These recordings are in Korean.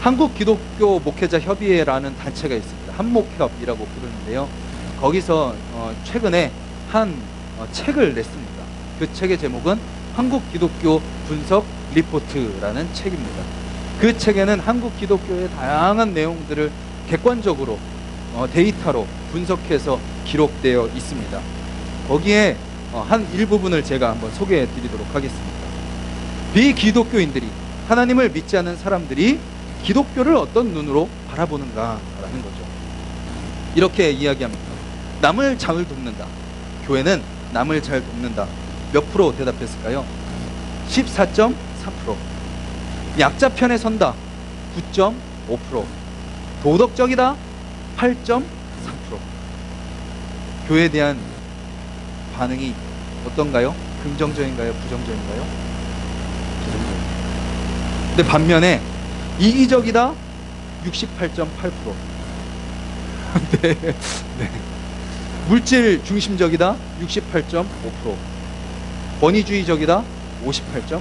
한국 기독교 목회자 협의회라는 단체가 있습니다. 한목협이라고 부르는데요. 거기서 최근에 한 책을 냈습니다. 그 책의 제목은 한국 기독교 분석 리포트라는 책입니다. 그 책에는 한국 기독교의 다양한 내용들을 객관적으로 데이터로 분석해서 기록되어 있습니다. 거기에 한 일부분을 제가 한번 소개해 드리도록 하겠습니다. 비기독교인들이, 하나님을 믿지 않는 사람들이 기독교를 어떤 눈으로 바라보는가라는 거죠. 이렇게 이야기합니다. 남을 잘 돕는다. 교회는 남을 잘 돕는다. 몇 프로 대답했을까요? 14.3%. 약자 편에 선다. 9.5%. 도덕적이다. 8.3%. 교회에 대한 반응이 어떤가요? 긍정적인가요? 부정적인가요? 부정적입니다. 근데 반면에 이기적이다. 68.8%. 네. 네. 물질 중심적이다. 68.5%. 권위주의적이다. 58.5%.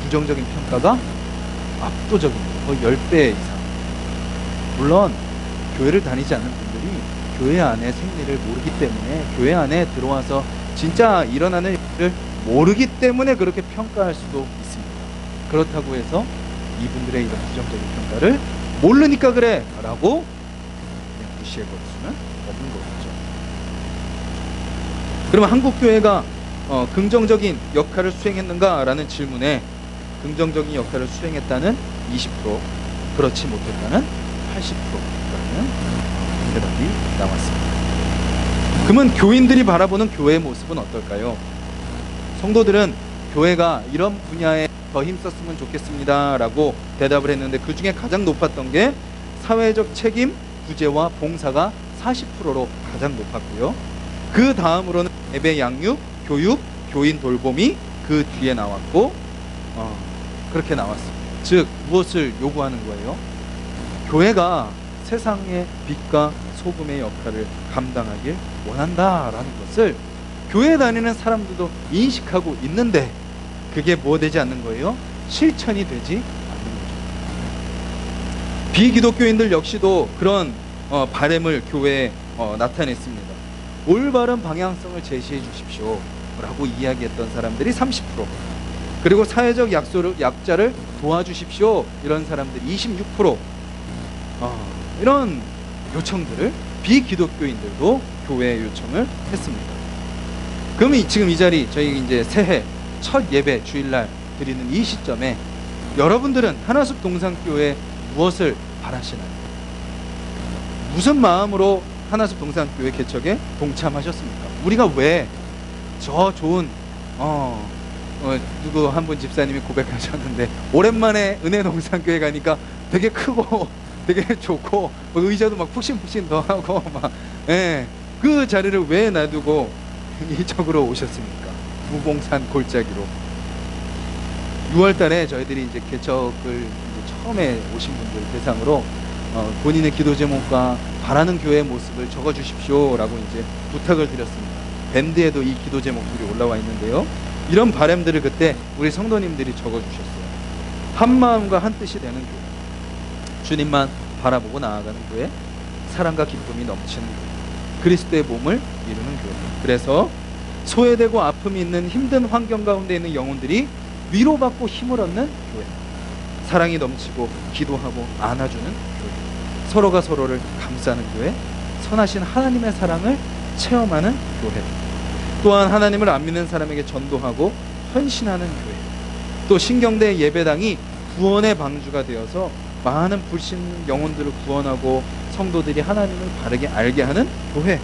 부정적인 평가가 압도적입니다. 거의 10배 이상. 물론 교회를 다니지 않는 분들이 교회 안의 생리를 모르기 때문에, 교회 안에 들어와서 진짜 일어나는 일을 모르기 때문에 그렇게 평가할 수도 있습니다. 그렇다고 해서 이분들의 이런 부정적인 평가를 모르니까 그래 라고 그냥 무시해버릴 수는 없는 거겠죠. 그러면 한국교회가 긍정적인 역할을 수행했는가 라는 질문에 긍정적인 역할을 수행했다는 20%, 그렇지 못했다는 80%라는 대답이 나왔습니다. 그러면 교인들이 바라보는 교회의 모습은 어떨까요? 성도들은 교회가 이런 분야에 더 힘썼으면 좋겠습니다 라고 대답을 했는데, 그 중에 가장 높았던 게 사회적 책임, 구제와 봉사가 40%로 가장 높았고요. 그 다음으로는 예배 양육, 교육, 교인 돌봄이 그 뒤에 나왔고, 그렇게 나왔습니다. 즉 무엇을 요구하는 거예요? 교회가 세상의 빛과 소금의 역할을 감당하길 원한다라는 것을 교회 다니는 사람들도 인식하고 있는데, 그게 뭐 되지 않는 거예요? 실천이 되지 않는 거죠. 비기독교인들 역시도 그런 바램을 교회에 나타냈습니다. 올바른 방향성을 제시해 주십시오 라고 이야기했던 사람들이 30%, 그리고 사회적 약자를 도와주십시오 이런 사람들이 26%, 이런 요청들을 비기독교인들도 교회에 요청을 했습니다. 그러면 지금 이 자리, 저희 이제 새해 첫 예배 주일날 드리는 이 시점에 여러분들은 하나숲 동산교회 무엇을 바라시나요? 무슨 마음으로 하나숲 동산교회 개척에 동참하셨습니까? 우리가 왜 저 좋은 누구 한 분 집사님이 고백하셨는데, 오랜만에 은혜 동산교회 가니까 되게 크고 되게 좋고 의자도 막 푹신푹신 더 하고 막, 그 자리를 왜 놔두고 이쪽으로 오셨습니까? 무봉산 골짜기로. 6월달에 저희들이 이제 개척을 이제 처음에 오신 분들 대상으로 본인의 기도 제목과 바라는 교회의 모습을 적어주십시오라고 이제 부탁을 드렸습니다. 밴드에도 이 기도 제목들이 올라와 있는데요. 이런 바람들을 그때 우리 성도님들이 적어주셨어요. 한 마음과 한 뜻이 되는 교회, 주님만 바라보고 나아가는 교회, 사랑과 기쁨이 넘치는 교회, 그리스도의 몸을 이루는 교회. 그래서 소외되고 아픔이 있는 힘든 환경 가운데 있는 영혼들이 위로받고 힘을 얻는 교회, 사랑이 넘치고 기도하고 안아주는 교회, 서로가 서로를 감싸는 교회, 선하신 하나님의 사랑을 체험하는 교회, 또한 하나님을 안 믿는 사람에게 전도하고 헌신하는 교회, 또 신경대 예배당이 구원의 방주가 되어서 많은 불신 영혼들을 구원하고 성도들이 하나님을 바르게 알게 하는 교회,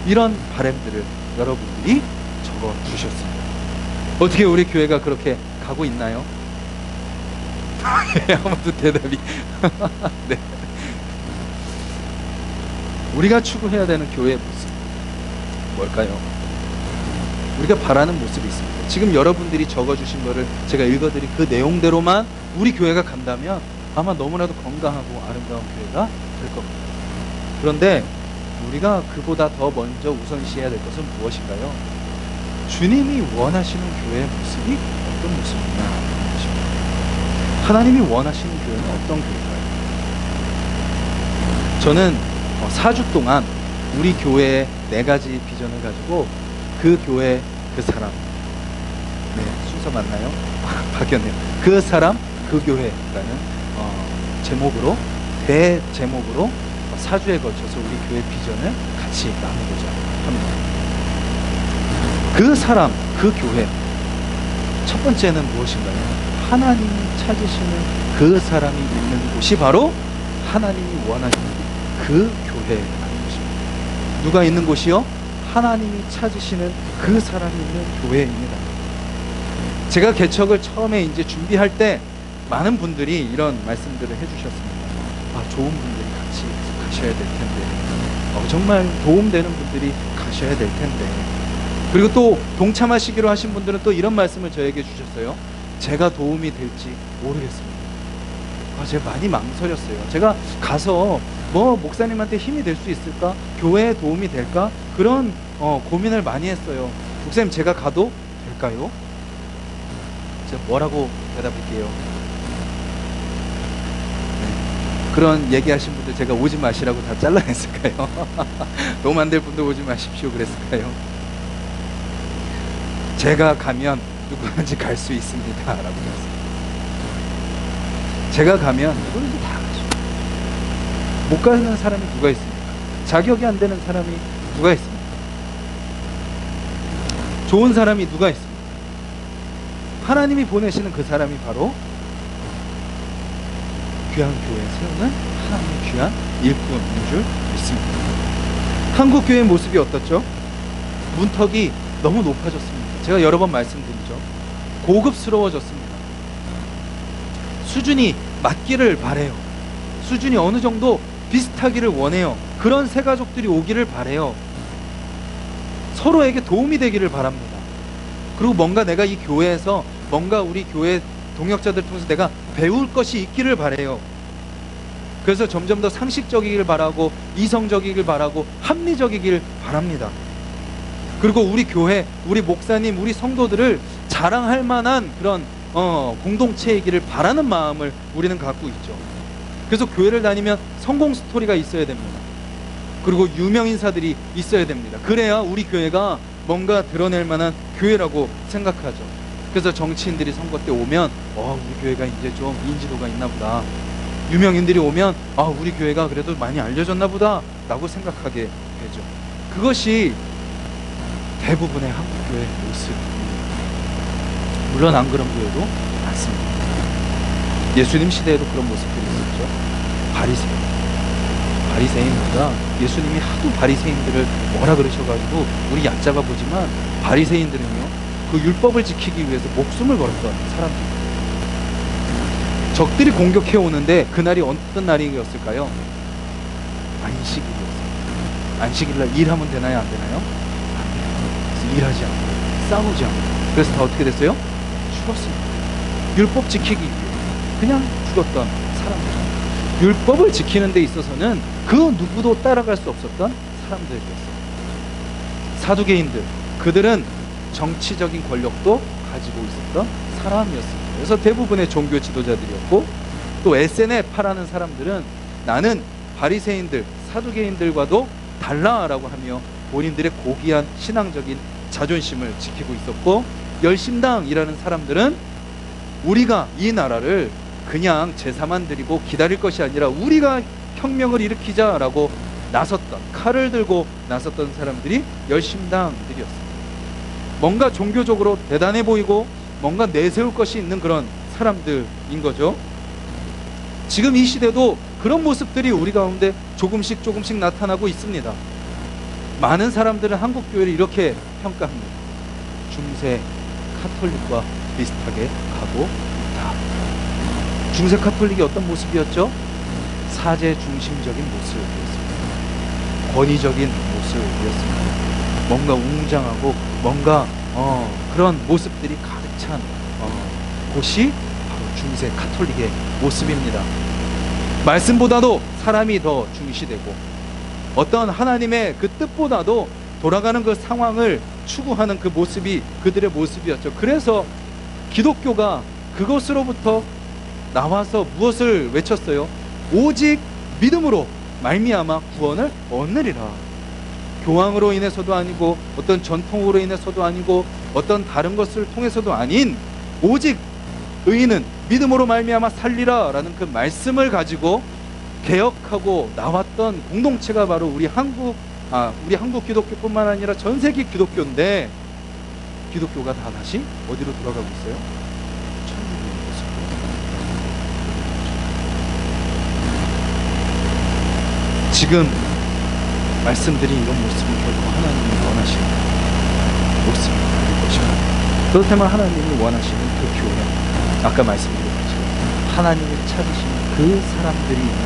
이런 바람들을 여러분들이 적어주셨습니다. 어떻게 우리 교회가 그렇게 가고 있나요? 아무도 대답이 네. 우리가 추구해야 되는 교회의 모습 뭘까요? 우리가 바라는 모습이 있습니다. 지금 여러분들이 적어주신 거를 제가 읽어드린 그 내용대로만 우리 교회가 간다면 아마 너무나도 건강하고 아름다운 교회가 될 겁니다. 그런데 우리가 그보다 더 먼저 우선시해야 될 것은 무엇인가요? 주님이 원하시는 교회의 모습이 어떤 모습이냐. 하나님이 원하시는 교회는 어떤 교회인가요? 저는 4주 동안 우리 교회의 4가지 비전을 가지고 그 교회 그 사람, 네, 순서 맞나요? 바뀌었네요. 그 사람 그 교회라는 제목으로, 대제목으로 4주에 걸쳐서 우리 교회 비전을 같이 나누고자 합니다. 그 사람 그 교회, 첫 번째는 무엇인가요? 하나님이 찾으시는 그 사람이 있는 곳이 바로 하나님이 원하시는 그 교회라는 것입니다. 누가 있는 곳이요? 하나님이 찾으시는 그 사람이 있는 교회입니다. 제가 개척을 처음에 이제 준비할 때 많은 분들이 이런 말씀들을 해주셨습니다. 좋은 분들이 같이 가셔야 될 텐데, 정말 도움되는 분들이 가셔야 될 텐데. 그리고 또 동참하시기로 하신 분들은 또 이런 말씀을 저에게 주셨어요. 제가 도움이 될지 모르겠습니다. 제가 많이 망설였어요. 제가 가서 목사님한테 힘이 될 수 있을까? 교회에 도움이 될까? 그런 고민을 많이 했어요. 목사님, 제가 가도 될까요? 제가 뭐라고 대답할게요? 네. 그런 얘기하신 분들 제가 오지 마시라고 다 잘라냈을까요? 도움 안 될 분들 오지 마십시오 그랬을까요? 제가 가면 누구든지 갈 수 있습니다 라고 했어요. 제가 가면 누구든지 다 가죠. 못 가는 사람이 누가 있습니까? 자격이 안 되는 사람이 누가 있습니까? 좋은 사람이 누가 있습니까? 하나님이 보내시는 그 사람이 바로 귀한 교회에 세우는 하나님의 귀한 일꾼인 줄 믿습니다. 한국 교회의 모습이 어떻죠? 문턱이 너무 높아졌습니다. 제가 여러 번 말씀드리죠. 고급스러워졌습니다. 수준이 맞기를 바래요. 수준이 어느 정도 비슷하기를 원해요. 그런 새 가족들이 오기를 바래요. 서로에게 도움이 되기를 바랍니다. 그리고 뭔가 내가 이 교회에서 뭔가 우리 교회 동역자들 통해서 내가 배울 것이 있기를 바래요. 그래서 점점 더 상식적이길 바라고, 이성적이길 바라고, 합리적이길 바랍니다. 그리고 우리 교회, 우리 목사님, 우리 성도들을 자랑할 만한 그런 공동체이기를 바라는 마음을 우리는 갖고 있죠. 그래서 교회를 다니면 성공 스토리가 있어야 됩니다. 그리고 유명 인사들이 있어야 됩니다. 그래야 우리 교회가 뭔가 드러낼 만한 교회라고 생각하죠. 그래서 정치인들이 선거 때 오면 우리 교회가 이제 좀 인지도가 있나 보다. 유명인들이 오면 우리 교회가 그래도 많이 알려졌나 보다 라고 생각하게 되죠. 그것이 대부분의 한국 교회의 모습입니다. 물론 안 그런 교회도 많습니다. 예수님 시대에도 그런 모습들이 있었죠. 바리새인보다 예수님이 하도 바리새인들을 뭐라 그러셔가지고 우리 얕잡아 보지만 바리새인들은요, 그 율법을 지키기 위해서 목숨을 걸었던 사람들입니다. 적들이 공격해 오는데 그날이 어떤 날이었을까요? 안식일이었어요. 안식일날 일하면 되나요, 안 되나요? 안 돼요. 그래서 일하지 않고 싸우지 않고, 그래서 다 어떻게 됐어요? 죽었습니다. 율법 지키기 위해 그냥 죽었던 사람들. 율법을 지키는 데 있어서는 그 누구도 따라갈 수 없었던 사람들이었어요. 사두개인들, 그들은 정치적인 권력도 가지고 있었던 사람이었습니다. 그래서 대부분의 종교 지도자들이었고, 또 SNF라는 사람들은 나는 바리새인들, 사두개인들과도 달라라고 하며 본인들의 고귀한 신앙적인 자존심을 지키고 있었고, 열심당이라는 사람들은 우리가 이 나라를 그냥 제사만 드리고 기다릴 것이 아니라 우리가 혁명을 일으키자라고 나섰던, 칼을 들고 나섰던 사람들이 열심당들이었습니다. 뭔가 종교적으로 대단해 보이고 뭔가 내세울 것이 있는 그런 사람들인 거죠. 지금 이 시대도 그런 모습들이 우리 가운데 조금씩 나타나고 있습니다. 많은 사람들은 한국 교회를 이렇게 평가합니다. 중세 카톨릭과 비슷하게 가고 있다. 중세 카톨릭이 어떤 모습이었죠? 사제 중심적인 모습이었습니다. 권위적인 모습이었습니다. 뭔가 웅장하고 뭔가 그런 모습들이 가득 찬 곳이 바로 중세 카톨릭의 모습입니다. 말씀보다도 사람이 더 중시되고 어떤 하나님의 그 뜻보다도 돌아가는 그 상황을 추구하는 그 모습이 그들의 모습이었죠. 그래서 기독교가 그것으로부터 나와서 무엇을 외쳤어요? 오직 믿음으로 말미암아 구원을 얻으리라. 교황으로 인해서도 아니고 어떤 전통으로 인해서도 아니고 어떤 다른 것을 통해서도 아닌 오직 의인은 믿음으로 말미암아 살리라 라는 그 말씀을 가지고 개혁하고 나왔던 공동체가 바로 우리 한국 기독교뿐만 아니라 전 세계 기독교인데, 기독교가 다 다시 어디로 돌아가고 있어요? 천국으로 있어요. 지금 말씀드린 이런 모습은 결국 하나님이 원하시는 모습이 아닐 것입니다. 그렇다면 하나님이 원하시는 그 교회, 아까 말씀드린 것처럼 하나님이 찾으시는 그 사람들이 있는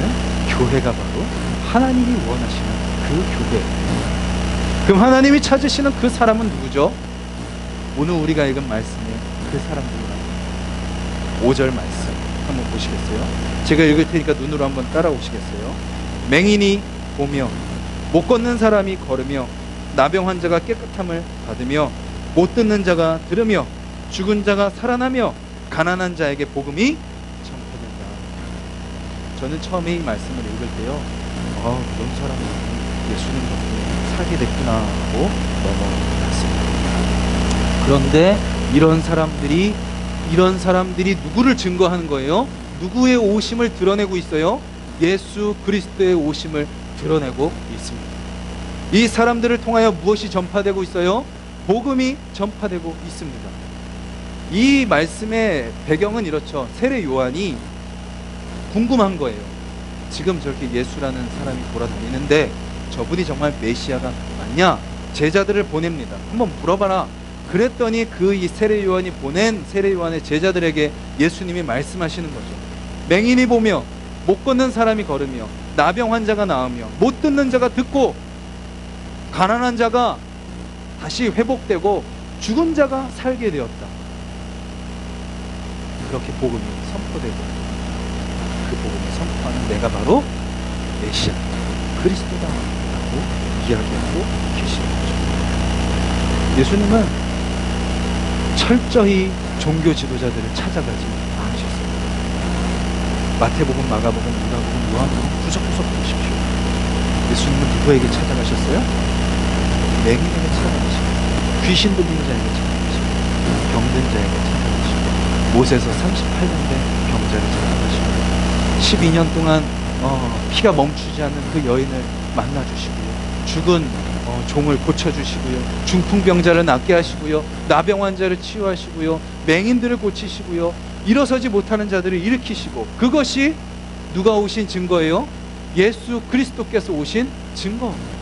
교회가 바로 하나님이 원하시는 그 교회예요. 그럼 하나님이 찾으시는 그 사람은 누구죠? 오늘 우리가 읽은 말씀에 그 사람들이라 5절 말씀 한번 보시겠어요? 제가 읽을 테니까 눈으로 한번 따라오시겠어요? 맹인이 보며 못 걷는 사람이 걸으며 나병 환자가 깨끗함을 받으며 못 듣는 자가 들으며 죽은 자가 살아나며 가난한 자에게 복음이 전파된다. 저는 처음에 이 말씀을 읽을 때요, 이런 사람이 예수님 덕분에 살게 됐구나 하고 넘어갔습니다. 그런데 이런 사람들이 누구를 증거하는 거예요? 누구의 오심을 드러내고 있어요? 예수 그리스도의 오심을 드러내고 있습니다. 이 사람들을 통하여 무엇이 전파되고 있어요? 복음이 전파되고 있습니다. 이 말씀의 배경은 이렇죠. 세례 요한이 궁금한 거예요. 지금 저렇게 예수라는 사람이 돌아다니는데 저분이 정말 메시아가 맞냐? 제자들을 보냅니다. 한번 물어봐라. 그랬더니 이 세례 요한이 보낸 세례 요한의 제자들에게 예수님이 말씀하시는 거죠. 맹인이 보며 못 걷는 사람이 걸으며 나병 환자가 나으며 못 듣는 자가 듣고 가난한 자가 다시 회복되고 죽은 자가 살게 되었다. 그렇게 복음이 선포되고 그 복음을 선포하는 내가 바로 메시아 그리스도다 라고 이야기하고 계시는 거죠. 예수님은 철저히 종교 지도자들을 찾아가지 않으셨어요. 마태복음, 마가복음, 누가복음, 요한복음 구석구석 보십시오. 예수님은 누구에게 찾아가셨어요? 맹인에게 찾아가시고 귀신 들린 자에게 찾아가시고 병든 자에게 찾아가시고 못에서 38년 된 병자를 찾아가시고 12년 동안 피가 멈추지 않는 그 여인을 만나주시고요. 죽은 종을 고쳐주시고요. 중풍병자를 낫게 하시고요. 나병 환자를 치유하시고요. 맹인들을 고치시고요. 일어서지 못하는 자들을 일으키시고, 그것이 누가 오신 증거예요? 예수 그리스도께서 오신 증거입니다.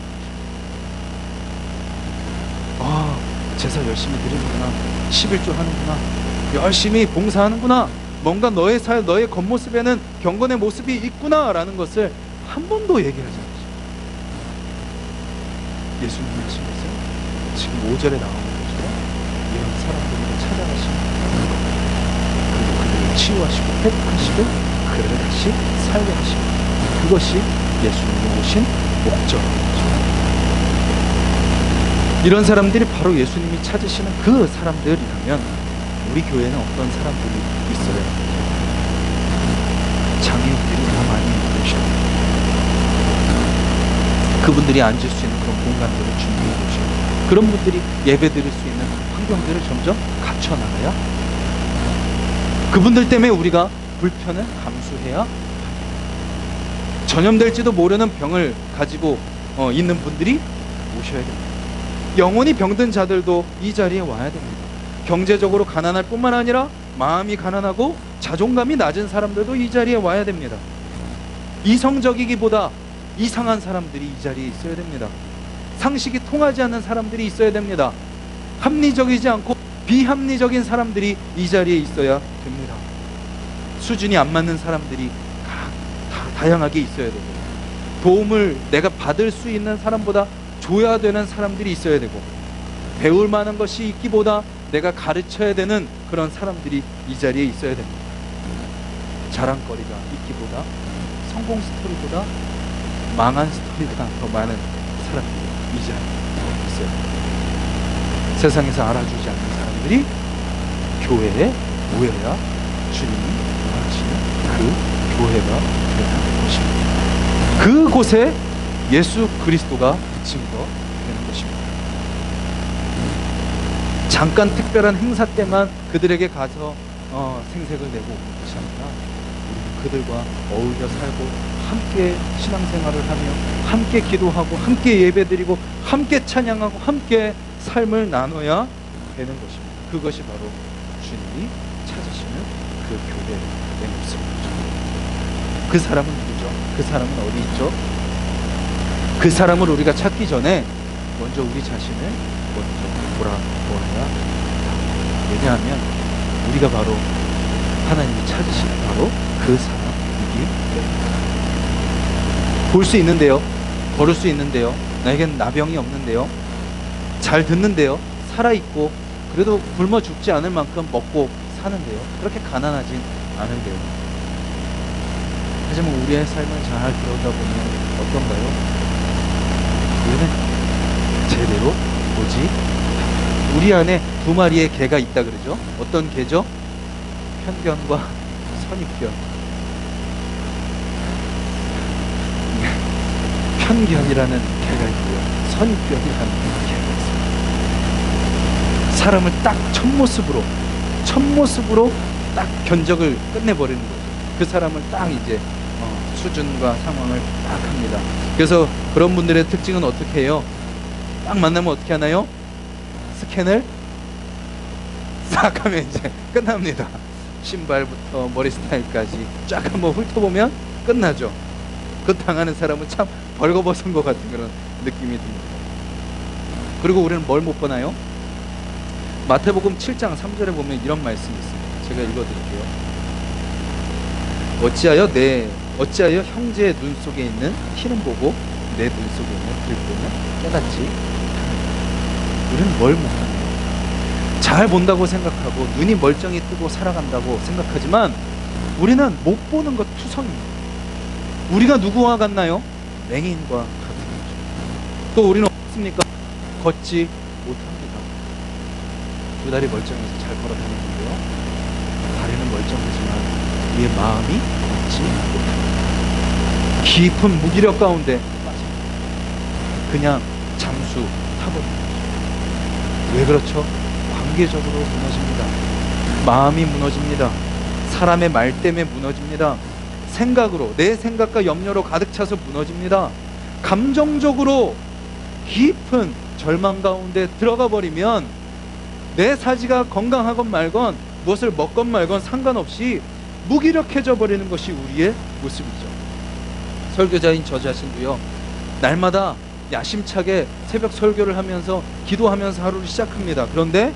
제사 열심히 드리는구나, 11조 하는구나, 열심히 봉사하는구나, 뭔가 너의 너의 겉모습에는 경건의 모습이 있구나 라는 것을 한 번도 얘기하지 않으십니다. 예수님이 하신 것은 지금 5절에 나오는 것처럼 이런 사람들을 찾아가시고 그리고 그들을 치유하시고 회복하시고 그들을 다시 살게 하시고, 그것이 예수님이 오신 목적이죠. 이런 사람들이 바로 예수님이 찾으시는 그 사람들이라면 우리 교회는 어떤 사람들이 있어요? 장애인들이 더 많이 계셔요. 그분들이 앉을 수 있는 그런 공간들을 준비해 주시고, 그런 분들이 예배 드릴 수 있는 환경들을 점점 갖춰나가야, 그분들 때문에 우리가 불편을 감수해야 합니다. 전염될지도 모르는 병을 가지고 있는 분들이 오셔야 됩니다. 영혼이 병든 자들도 이 자리에 와야 됩니다. 경제적으로 가난할 뿐만 아니라 마음이 가난하고 자존감이 낮은 사람들도 이 자리에 와야 됩니다. 이성적이기보다 이상한 사람들이 이 자리에 있어야 됩니다. 상식이 통하지 않는 사람들이 있어야 됩니다. 합리적이지 않고 비합리적인 사람들이 이 자리에 있어야 됩니다. 수준이 안 맞는 사람들이 다양하게 있어야 되고, 도움을 내가 받을 수 있는 사람보다 줘야 되는 사람들이 있어야 되고, 배울 만한 것이 있기보다 내가 가르쳐야 되는 그런 사람들이 이 자리에 있어야 됩니다. 자랑거리가 있기보다 성공 스토리보다 망한 스토리가 더 많은 사람들이 이 자리에 있어요. 세상에서 알아주지 않는 사람들이 교회에 모여야 주님이 원하시는 교회가 되는 것입니다. 그곳에 예수 그리스도가 붙인 거 되는 것입니다. 잠깐 특별한 행사 때만 그들에게 가서 생색을 내고 오는 것이 아니라 우리는 그들과 어울려 살고 함께 신앙생활을 하며 함께 기도하고 함께 예배드리고 함께 찬양하고 함께 삶을 나눠야 되는 것입니다. 그것이 바로 주님이 찾으시는 그 교회의 모습이죠. 그 사람은 누구죠? 그 사람은 어디 있죠? 그 사람을 우리가 찾기 전에 먼저 우리 자신을 먼저 돌아보아야 합니다. 왜냐하면 우리가 바로 하나님이 찾으시는 바로 그 사람이기 때문입니다. 볼 수 있는데요, 걸을 수 있는데요, 나에겐 나병이 없는데요, 잘 듣는데요, 살아있고 그래도 굶어 죽지 않을 만큼 먹고 사는데요, 그렇게 가난하진 않은데요. 하지만 우리의 삶을 잘 들여다보면 어떤가요? 우리는 제대로 보지 못합니다. 우리 안에 두 마리의 개가 있다 그러죠. 어떤 개죠? 편견과 선입견. 편견이라는 개가 있고요, 선입견이라는 개가 있습니다. 사람을 딱 첫모습으로 딱 견적을 끝내버리는 거죠. 그 사람을 딱 이제 수준과 상황을 딱 합니다. 그래서 그런 분들의 특징은 어떻게 해요? 딱 만나면 어떻게 하나요? 스캔을 싹 하면 이제 끝납니다. 신발부터 머리 스타일까지 쫙 한번 훑어보면 끝나죠. 그 당하는 사람은 참 벌거벗은 것 같은 그런 느낌이 듭니다. 그리고 우리는 뭘 못 보나요? 마태복음 7장 3절에 보면 이런 말씀이 있습니다. 제가 읽어드릴게요. 어찌하여 형제의 눈 속에 있는 티는 보고 내 눈 속에 있는 들보는 깨닫지 못하느냐. 우리는 뭘 못하나요? 잘 본다고 생각하고 눈이 멀쩡히 뜨고 살아간다고 생각하지만 우리는 못 보는 것 투성입니다. 우리가 누구와 같나요? 맹인과 같은 거죠. 또 우리는 어떻습니까? 걷지 못합니다. 두 다리 멀쩡해서 잘 걸어다니는데요, 다리는 멀쩡하지만 우리의 마음이 걷지 못합니다. 깊은 무기력 가운데 빠집니다. 그냥 잠수 타버립니다. 왜 그렇죠? 관계적으로 무너집니다. 마음이 무너집니다. 사람의 말 때문에 무너집니다. 생각으로, 내 생각과 염려로 가득 차서 무너집니다. 감정적으로 깊은 절망 가운데 들어가 버리면 내 사지가 건강하건 말건 무엇을 먹건 말건 상관없이 무기력해져 버리는 것이 우리의 모습이죠. 설교자인 저 자신도요, 날마다 야심차게 새벽 설교를 하면서 기도하면서 하루를 시작합니다. 그런데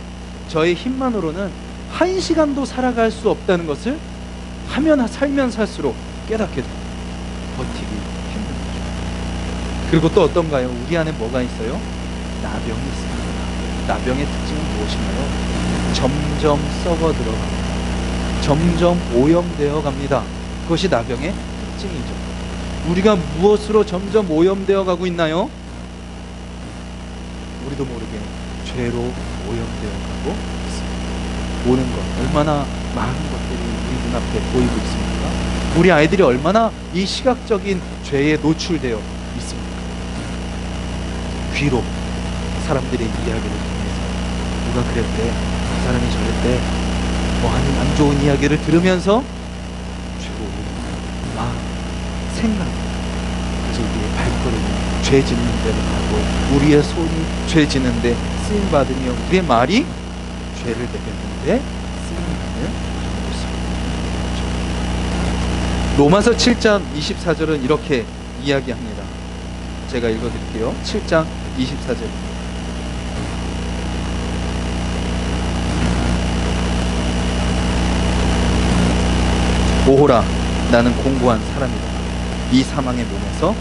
저의 힘만으로는 1시간도 살아갈 수 없다는 것을 살면 살수록 깨닫게 됩니다. 버티기 힘든 거죠. 그리고 또 어떤가요? 우리 안에 뭐가 있어요? 나병이 있습니다. 나병의 특징은 무엇인가요? 점점 썩어 들어갑니다. 점점 오염되어 갑니다. 그것이 나병의 특징이죠. 우리가 무엇으로 점점 오염되어 가고 있나요? 우리도 모르게 죄로 오염되어 가고 있습니다. 보는 것, 얼마나 많은 것들이 우리 눈앞에 보이고 있습니까? 우리 아이들이 얼마나 이 시각적인 죄에 노출되어 있습니까? 귀로 사람들의 이야기를 통해서 누가 그랬대, 그 사람이 저랬대, 뭐 하는 안 좋은 이야기를 들으면서 죄로 오는 마음, 생각, 그래서 우리의 발걸음이 죄 짓는 데로 가고 우리의 손이 죄 짓는 데 쓰임받으며 우리의 말이 죄를 내뱉는데 쓰임받는 모습. 로마서 7장 24절은 이렇게 이야기합니다. 제가 읽어드릴게요. 7장 24절. 오호라, 나는 공고한 사람이다. 이 사망의 몸에서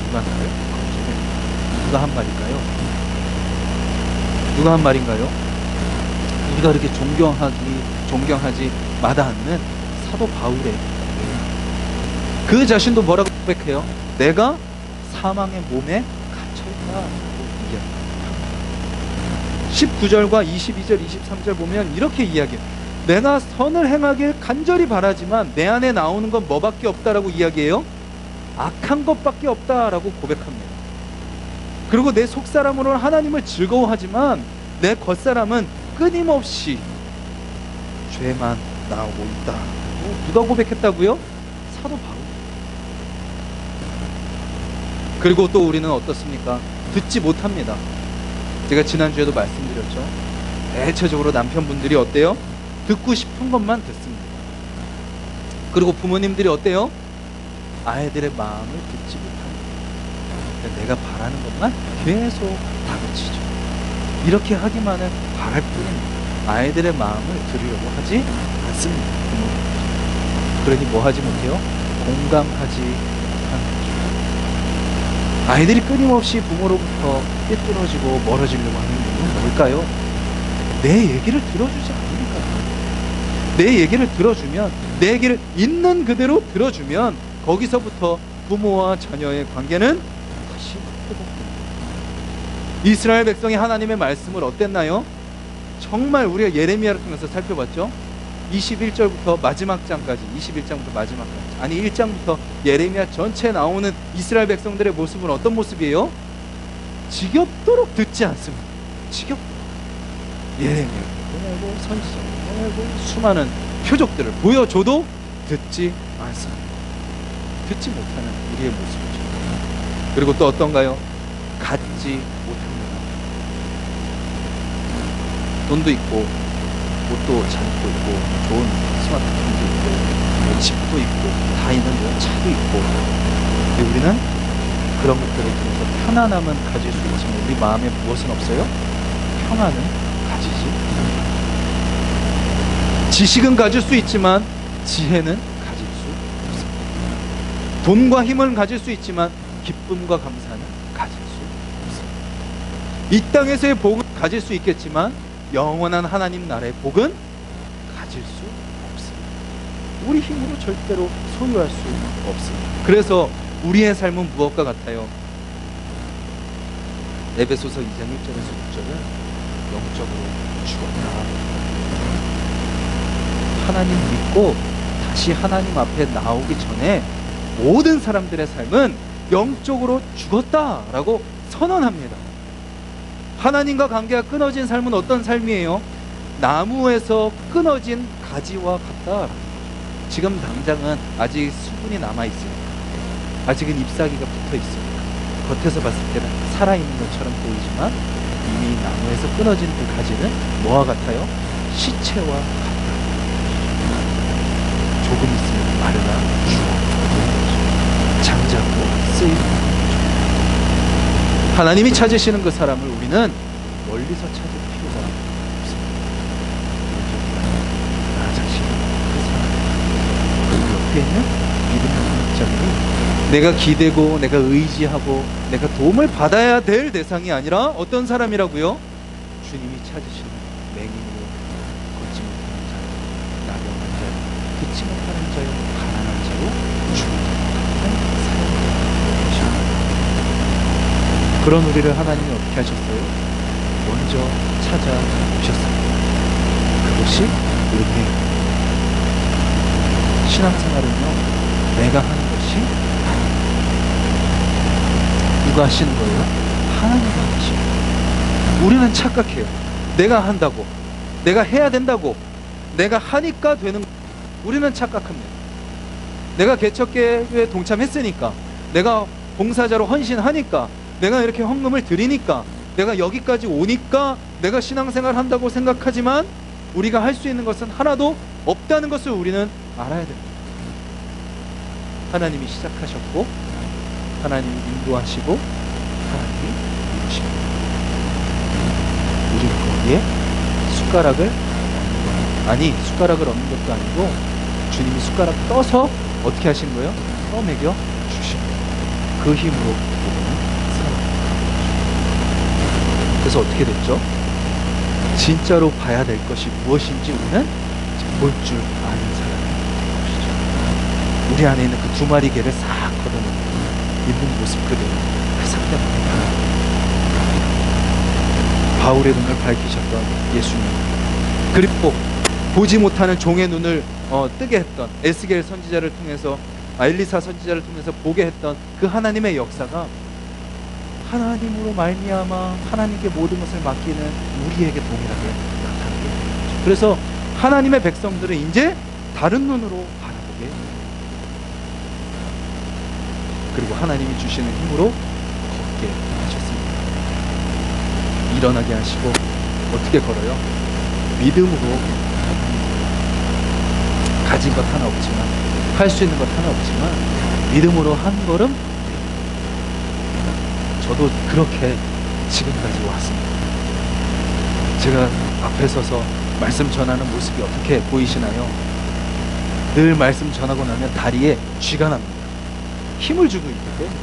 누가 나를 건져내? 누가 한 말일까요? 누가 한 말인가요? 우리가 이렇게 존경하지 마다않는 사도 바울의 그 자신도 뭐라고 고백해요? 내가 사망의 몸에 갇혀있다. 19절과 22절, 23절 보면 이렇게 이야기해요. 내가 선을 행하길 간절히 바라지만 내 안에 나오는 건 뭐밖에 없다라고 이야기해요? 악한 것밖에 없다라고 고백합니다. 그리고 내 속사람으로는 하나님을 즐거워하지만 내 겉사람은 끊임없이 죄만 나오고 있다. 누가 고백했다고요? 사도 바울. 그리고 또 우리는 어떻습니까? 듣지 못합니다. 제가 지난주에도 말씀드렸죠. 대체적으로 남편분들이 어때요? 듣고 싶은 것만 듣습니다. 그리고 부모님들이 어때요? 아이들의 마음을 듣지 못합니다. 내가 바라는 것만 계속 다그치죠. 이렇게 하기만을 바랄 뿐입니다. 아이들의 마음을 들으려고 하지 않습니다. 그러니 뭐 하지 못해요? 공감하지 못하는 거죠. 아이들이 끊임없이 부모로부터 삐뚤어지고 멀어지려고 하는 이유는 뭘까요? 내 얘기를 들어주지 않으니까요. 내 얘기를 들어주면, 내 얘기를 있는 그대로 들어주면 거기서부터 부모와 자녀의 관계는 다시 회복됩니다. 이스라엘 백성이 하나님의 말씀을 어땠나요? 정말 우리가 예레미야를 통해서 살펴봤죠. 21절부터 마지막 장까지, 21장부터 마지막까지, 아니 1장부터 예레미야 전체에 나오는 이스라엘 백성들의 모습은 어떤 모습이에요? 지겹도록 듣지 않습니다. 지겹도록 예레미야를 보내고 선지자를 보내고 수많은 표적들을 보여줘도 듣지 않습니다. 듣지 못하는 우리의 모습이죠. 그리고 또 어떤가요? 갖지 못합니다. 돈도 있고 옷도 잘 입고 있고 좋은 스마트폰도 있고 집도 있고 다 있는 차도 있고, 근데 우리는 그런 것들을 통해서 편안함은 가질 수 있지만 우리 마음에 무엇은 없어요? 평안은 가지지 못합니다. 지식은 가질 수 있지만 지혜는 가질 수 없습니다. 돈과 힘은 가질 수 있지만 기쁨과 감사는 가질 수 없습니다. 이 땅에서의 복은 가질 수 있겠지만 영원한 하나님 나라의 복은 가질 수 없습니다. 우리 힘으로 절대로 소유할 수 없습니다. 그래서 우리의 삶은 무엇과 같아요? 에베소서 2장 1절에서 6절은 영적으로 죽었다. 하나님 믿고 다시 하나님 앞에 나오기 전에 모든 사람들의 삶은 영적으로 죽었다라고 선언합니다. 하나님과 관계가 끊어진 삶은 어떤 삶이에요? 나무에서 끊어진 가지와 같다. 지금 당장은 아직 수분이 남아있으니까, 아직은 잎사귀가 붙어있으니까 겉에서 봤을 때는 살아있는 것처럼 보이지만 이미 나무에서 끊어진 그 가지는 뭐와 같아요? 시체와 같다. 조금 있으면 마르다 죽어 장작으로 쓰이는. 하나님이 찾으시는 그 사람을 우리는 멀리서 찾을 필요가 없습니다. 나 자신, 그 사람, 그 옆에 있는 믿음의 자들을 내가 기대고 내가 의지하고 내가 도움을 받아야 될 대상이 아니라 어떤 사람이라고요? 주님이 찾으시는 맹인으로, 걷지 못하는 자요, 나병한 자요, 듣지 못하는 자요, 가난한 자요, 죽는 사람입니다. 그런 우리를 하나님이 어떻게 하셨어요? 먼저 찾아오셨습니다. 그것이 은혜입니다. 신앙생활은요, 내가 하는 것이 아닙니다. 누가 하시는 거예요? 하나님이 하시는. 우리는 착각해요. 내가 한다고, 내가 해야 된다고, 내가 하니까 되는. 우리는 착각합니다. 내가 개척교회에 동참했으니까, 내가 봉사자로 헌신하니까, 내가 이렇게 헌금을 드리니까, 내가 여기까지 오니까 내가 신앙생활 한다고 생각하지만 우리가 할 수 있는 것은 하나도 없다는 것을 우리는 알아야 됩니다. 하나님이 시작하셨고 하나님이 인도하시고 하나님이 이루십니다. 우리는 거기에 숟가락을 숟가락을 얻는 것도 아니고 주님이 숟가락 떠서 어떻게 하신 거예요? 떠먹여 주십니다. 그 힘으로 그래서 어떻게 됐죠? 진짜로 봐야 될 것이 무엇인지 우리는 볼 줄 아는 사람이 된 것이죠. 우리 안에 있는 그 두 마리 개를 싹 걷어내고 있는 모습 그대로 상대방에 바라봅니다. 바울의 눈을 밝히셨던 예수님, 그리고 보지 못하는 종의 눈을 뜨게 했던 에스겔 선지자를 통해서 엘리사 선지자를 통해서 보게 했던 그 하나님의 역사가 하나님으로 말미암아 하나님께 모든 것을 맡기는 우리에게 동일하게 나타나게 되는 거죠. 그래서 하나님의 백성들은 이제 다른 눈으로 바라보게 됩니다. 그리고 하나님이 주시는 힘으로 걷게 하셨습니다. 일어나게 하시고 어떻게 걸어요? 믿음으로. 가진 것 하나 없지만, 할 수 있는 것 하나 없지만 믿음으로 한 걸음. 저도 그렇게 지금까지 왔습니다. 제가 앞에 서서 말씀 전하는 모습이 어떻게 보이시나요? 늘 말씀 전하고 나면 다리에 쥐가 납니다. 힘을 주고 있기 때문에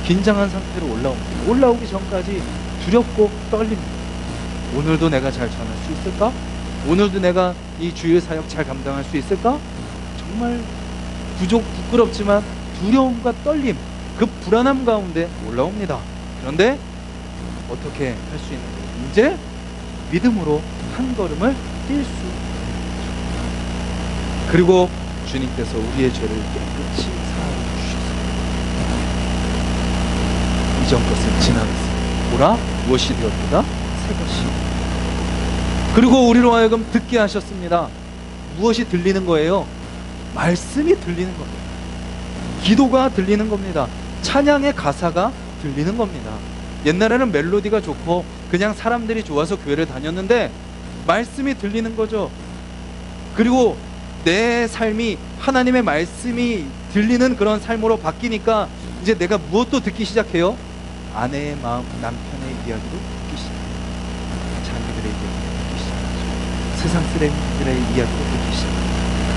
긴장한 상태로 올라옵니다. 올라오기 전까지 두렵고 떨립니다. 오늘도 내가 잘 전할 수 있을까? 오늘도 내가 이 주일 사역 잘 감당할 수 있을까? 정말 부끄럽지만 두려움과 떨림, 그 불안함 가운데 올라옵니다. 그런데 어떻게 할 수 있는 거예요? 이제 믿음으로 한 걸음을 뛸 수 있는 거죠. 그리고 주님께서 우리의 죄를 깨끗이 사하여 주셨습니다. 이전 것은 지나갔습니다. 보라, 무엇이 되었도다? 새 것이. 그리고 우리로 하여금 듣게 하셨습니다. 무엇이 들리는 거예요? 말씀이 들리는 겁니다. 기도가 들리는 겁니다. 찬양의 가사가 들리는 겁니다. 옛날에는 멜로디가 좋고 그냥 사람들이 좋아서 교회를 다녔는데 말씀이 들리는 거죠. 그리고 내 삶이 하나님의 말씀이 들리는 그런 삶으로 바뀌니까 이제 내가 무엇도 듣기 시작해요? 아내의 마음, 남편의 이야기도 듣기 시작해요. 자녀들의 이야기도 듣기 시작하죠. 세상 사람들의 이야기도 듣기 시작해요.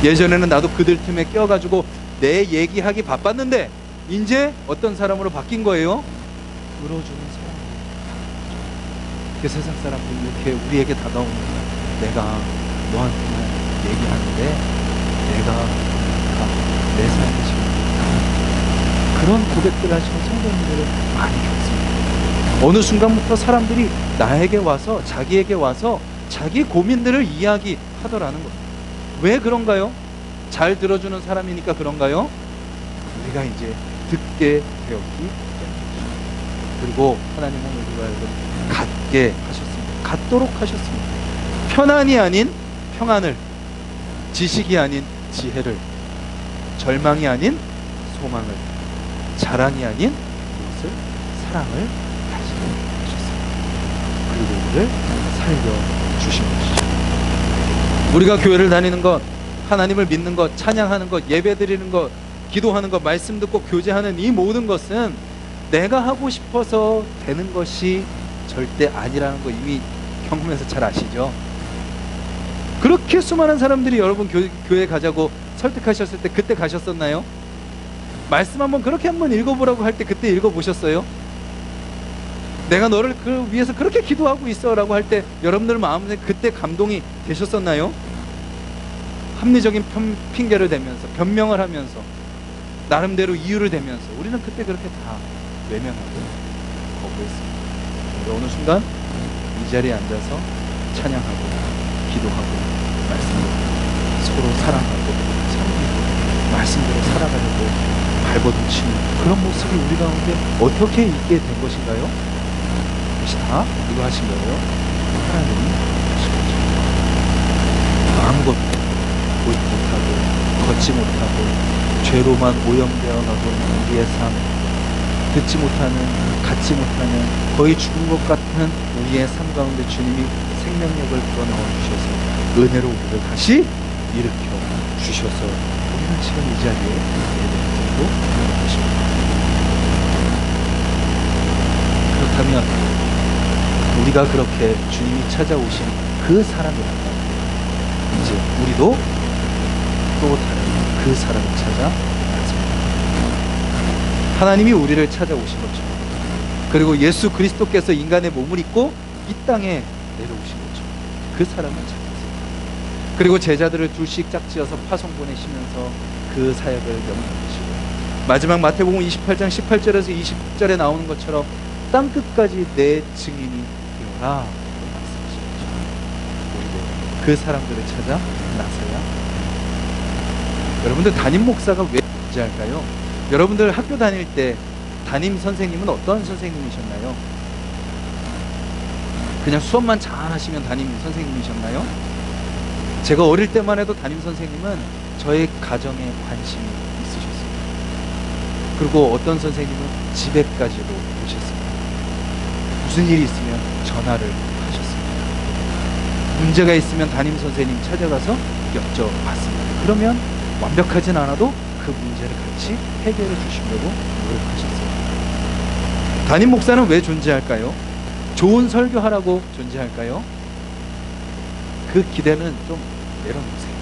예전에는 나도 그들 틈에 껴가지고 내 얘기하기 바빴는데 이제 어떤 사람으로 바뀐 거예요? 들어주는 사람으로. 그 세상 사람들이 이렇게 우리에게 다가오면 내가 너한테만 얘기하는데 내가 내 삶을 지금 그런 고백들 하시는 성도님들을 많이 겪습니다. 어느 순간부터 사람들이 나에게 와서 자기에게 와서 자기 고민들을 이야기하더라는 겁니다. 왜 그런가요? 잘 들어주는 사람이니까 그런가요? 우리가 이제 듣게 되었기 때문이죠. 그리고 하나님은 우리가 갖게 하셨습니다. 갖도록 하셨습니다. 편안이 아닌 평안을, 지식이 아닌 지혜를, 절망이 아닌 소망을, 자랑이 아닌 무엇을? 사랑을 가지게 하셨습니다. 그리고 우리를 살려주신 것이죠. 우리가 교회를 다니는 것, 하나님을 믿는 것, 찬양하는 것, 예배드리는 것, 기도하는 것, 말씀 듣고 교제하는 이 모든 것은 내가 하고 싶어서 되는 것이 절대 아니라는 거 이미 경험해서 잘 아시죠? 그렇게 수많은 사람들이 여러분 교회 가자고 설득하셨을 때 그때 가셨었나요? 말씀 한번 그렇게 한번 읽어보라고 할 때 그때 읽어보셨어요? 내가 너를 위해서 그렇게 기도하고 있어 라고 할 때 여러분들 마음에 그때 감동이 되셨었나요? 합리적인 핑계를 대면서 변명을 하면서 나름대로 이유를 대면서 우리는 그때 그렇게 다 외면하고 거부했습니다. 그런데 어느 순간 이 자리에 앉아서 찬양하고 기도하고 말씀하고 서로 사랑하고 섬기고 말씀대로 살아가려고 발버둥치는 그런 모습이 우리 가운데 어떻게 있게 된 것인가요? 그것이 다 누가 하신 거예요? 하나님이 하신 거죠. 아무것도 보지 못하고 걷지 못하고 죄로만 오염되어 가고 우리의 삶, 듣지 못하는, 갖지 못하는 거의 죽은 것 같은 우리의 삶 가운데 주님이 생명력을 불어넣어 주셔서 은혜로 우리를 다시 일으켜 주셔서 우리는 지금 이 자리에 예배를 드리고 있는 것입니다. 그렇다면 우리가 그렇게 주님이 찾아오신 그 사람이라면 이제 우리도 또 다른 그 사람을 찾아 나섭니다. 하나님이 우리를 찾아오신 것처럼 그리고 예수 그리스도께서 인간의 몸을 입고 이 땅에 내려오신 것처럼 그 사람을 찾았습니다. 그리고 제자들을 둘씩 짝지어서 파송 보내시면서 그 사역을 명령하시고 마지막 마태복음 28장 18절에서 20절에 나오는 것처럼 땅끝까지 내 증인이 되어라 말씀하신 것처럼 우리도 그 사람들을 찾아 나서야 합니다. 여러분들 담임 목사가 왜 존재할까요? 여러분들 학교 다닐 때 담임 선생님은 어떤 선생님이셨나요? 그냥 수업만 잘 하시면 담임 선생님이셨나요? 제가 어릴 때만 해도 담임 선생님은 저의 가정에 관심이 있으셨습니다. 그리고 어떤 선생님은 집에까지도 오셨습니다. 무슨 일이 있으면 전화를 하셨습니다. 문제가 있으면 담임 선생님 찾아가서 여쭤봤습니다. 그러면 완벽하진 않아도 그 문제를 같이 해결해 주시려고 노력하셨습니다. 담임 목사는 왜 존재할까요? 좋은 설교하라고 존재할까요? 그 기대는 좀 내려놓으세요.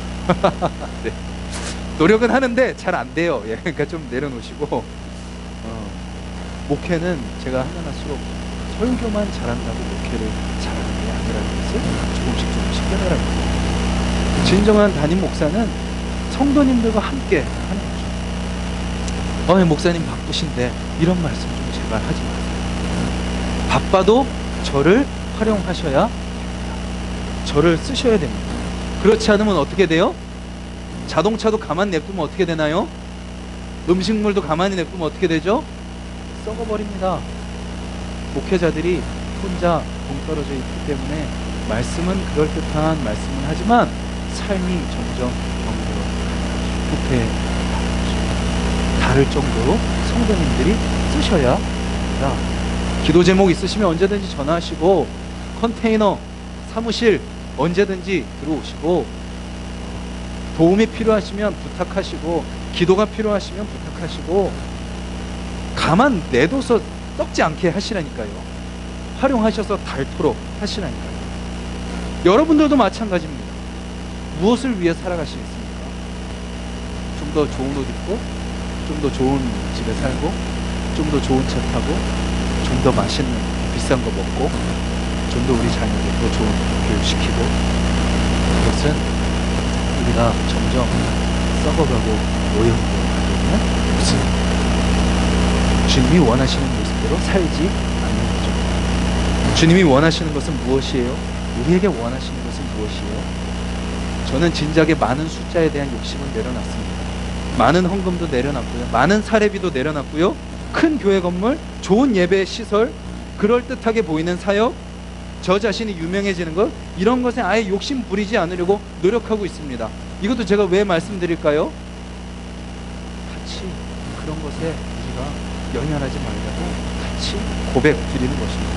네. 노력은 하는데 잘 안 돼요. 예, 그러니까 좀 내려놓으시고, 목회는 제가 하면 할수록 설교만 잘한다고 목회를 잘하는 게 아니라는 것을 조금씩 깨달아요. 진정한 담임 목사는 성도님들과 함께 하는 거죠. 목사님 바쁘신데 이런 말씀 좀 제발 하지 마세요. 바빠도 저를 활용하셔야 됩니다. 저를 쓰셔야 됩니다. 그렇지 않으면 어떻게 돼요? 자동차도 가만히 냅두면 어떻게 되나요? 음식물도 가만히 냅두면 어떻게 되죠? 썩어버립니다. 목회자들이 혼자 동떨어져 있기 때문에 말씀은 그럴듯한 말씀은 하지만 삶이 점점 부패 다를 정도로 성도님들이 쓰셔야 합니다. 기도 제목 있으시면 언제든지 전화하시고 컨테이너 사무실 언제든지 들어오시고 도움이 필요하시면 부탁하시고 기도가 필요하시면 부탁하시고 가만 내둬서 썩지 않게 하시라니까요. 활용하셔서 닳도록 하시라니까요. 여러분들도 마찬가지입니다. 무엇을 위해 살아가시겠습니까? 좀 더 좋은 옷 입고 좀 더 좋은 집에 살고 좀 더 좋은 차 타고 좀 더 맛있는 비싼 거 먹고 좀 더 우리 자녀들 더 좋은 교육시키고, 그것은 우리가 점점 썩어가고 오염되어 가는 모습, 주님이 원하시는 모습대로 살지 않는 거죠. 주님이 원하시는 것은 무엇이에요? 우리에게 원하시는 것은 무엇이에요? 저는 진작에 많은 숫자에 대한 욕심은 내려놨습니다. 많은 헌금도 내려놨고요, 많은 사례비도 내려놨고요, 큰 교회 건물, 좋은 예배 시설, 그럴듯하게 보이는 사역, 저 자신이 유명해지는 것, 이런 것에 아예 욕심 부리지 않으려고 노력하고 있습니다. 이것도 제가 왜 말씀드릴까요? 같이 그런 것에 우리가 연연하지 말고 같이 고백 드리는 것입니다.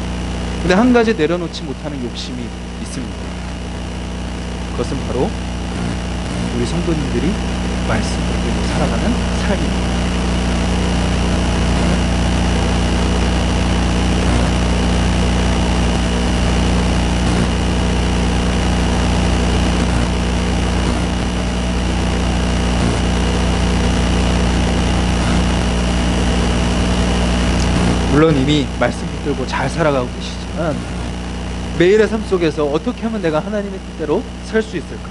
근데 한 가지 내려놓지 못하는 욕심이 있습니다. 그것은 바로 우리 성도님들이 말씀을 듣고 살아가는 삶입니다. 물론 이미 말씀 붙들고 잘 살아가고 계시지만 매일의 삶 속에서 어떻게 하면 내가 하나님의 뜻대로 살 수 있을까?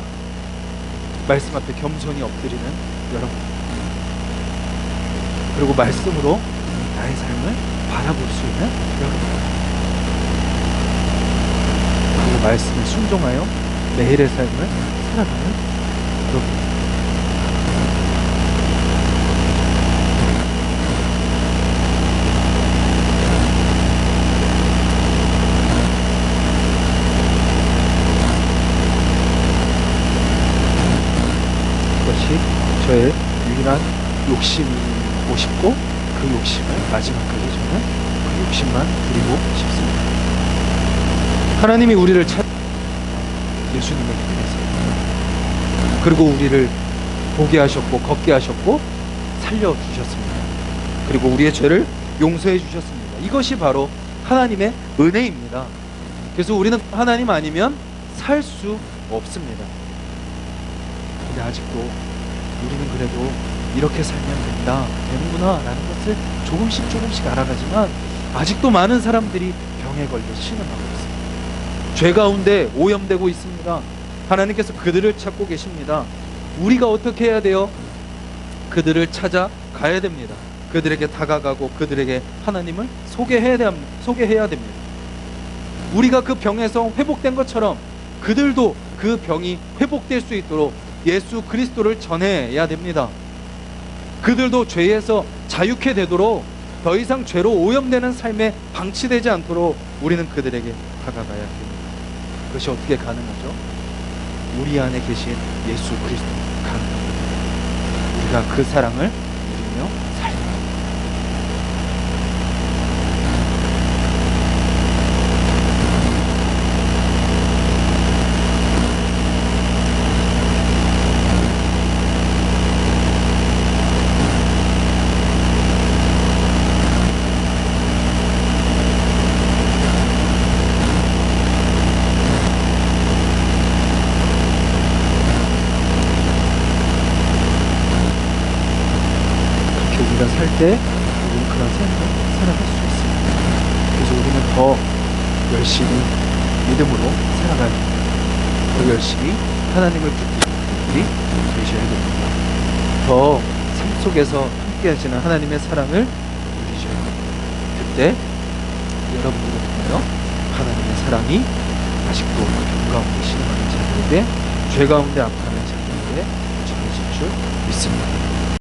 말씀 앞에 겸손히 엎드리는 여러분, 그리고 말씀으로 나의 삶을 바라볼 수 있는 여러분, 그리고 말씀에 순종하여 매일의 삶을 살아가는 여러분, 저의 유일한 욕심이고 싶고, 그 욕심을 마지막까지 저는 그 욕심만 드리고 싶습니다. 하나님이 우리를 찾 예수님의 힘에서, 그리고 우리를 보게 하셨고 걷게 하셨고 살려주셨습니다. 그리고 우리의 죄를 용서해 주셨습니다. 이것이 바로 하나님의 은혜입니다. 그래서 우리는 하나님 아니면 살 수 없습니다. 근데 아직도 우리는 그래도 이렇게 살면 되는구나 라는 것을 조금씩 알아가지만 아직도 많은 사람들이 병에 걸려 신음하고 있습니다. 죄 가운데 오염되고 있습니다. 하나님께서 그들을 찾고 계십니다. 우리가 어떻게 해야 돼요? 그들을 찾아가야 됩니다. 그들에게 다가가고 그들에게 하나님을 소개해야 됩니다. 우리가 그 병에서 회복된 것처럼 그들도 그 병이 회복될 수 있도록 예수 그리스도를 전해야 됩니다. 그들도 죄에서 자유케 되도록 더 이상 죄로 오염되는 삶에 방치되지 않도록 우리는 그들에게 다가가야 됩니다. 그것이 어떻게 가능하죠? 우리 안에 계신 예수 그리스도 가능합니다. 우리가 그 사랑을 누리며 살아야 합니다. 살 때 우리는 그런 삶을 살아갈 수 있습니다. 그래서 우리는 더 열심히 믿음으로 살아가야 됩니다. 더 열심히 하나님을 붙드는 분들이 되셔야 됩니다. 더 삶 속에서 함께 하시는 하나님의 사랑을 누리셔야 됩니다. 그때 여러분들을 통하여 하나님의 사랑이 아직도 병 가운데 신음하는 자들에게, 죄 가운데 아파하는 자들에게 전해질 줄 믿습니다.